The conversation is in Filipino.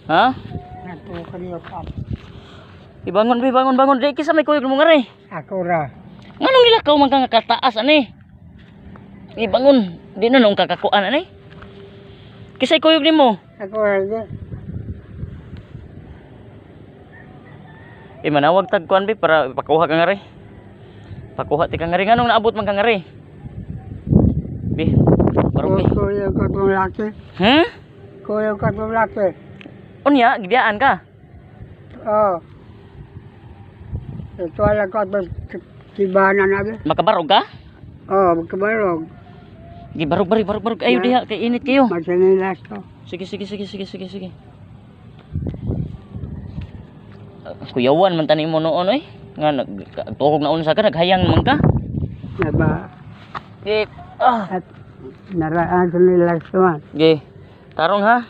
Ha? Nato kaniyo pa. Ibangon bi bangon. Di kisa may kuyog mo ngari. Ako ra. Nganong nilakaw man ka nga kataas ani? Ibangon, di na nung kakakuan ani. Kisay kuyog nimo. Ako ra. Manawag tagkuan bi para pakuha ka ngari. Pakuha ti ka ngari nganong naabot man ka ngari. Bi, parang bi. Kuya ko tong laki. Kuya ko tong laki. Unya, gidiyaan ka. Oh. Ito ala ko to tibanan na. Makabarog ka? Oh, magkabarog. Barog. Ayo diha kay init kayo. Masanilas ko. Sige. Kuyawan man tani mo noon oy. Nga nagtuhog na unsa ka naghayang man ka. Naba. Ge. At naraan sa nilas ko man. Ge. Tarong ha.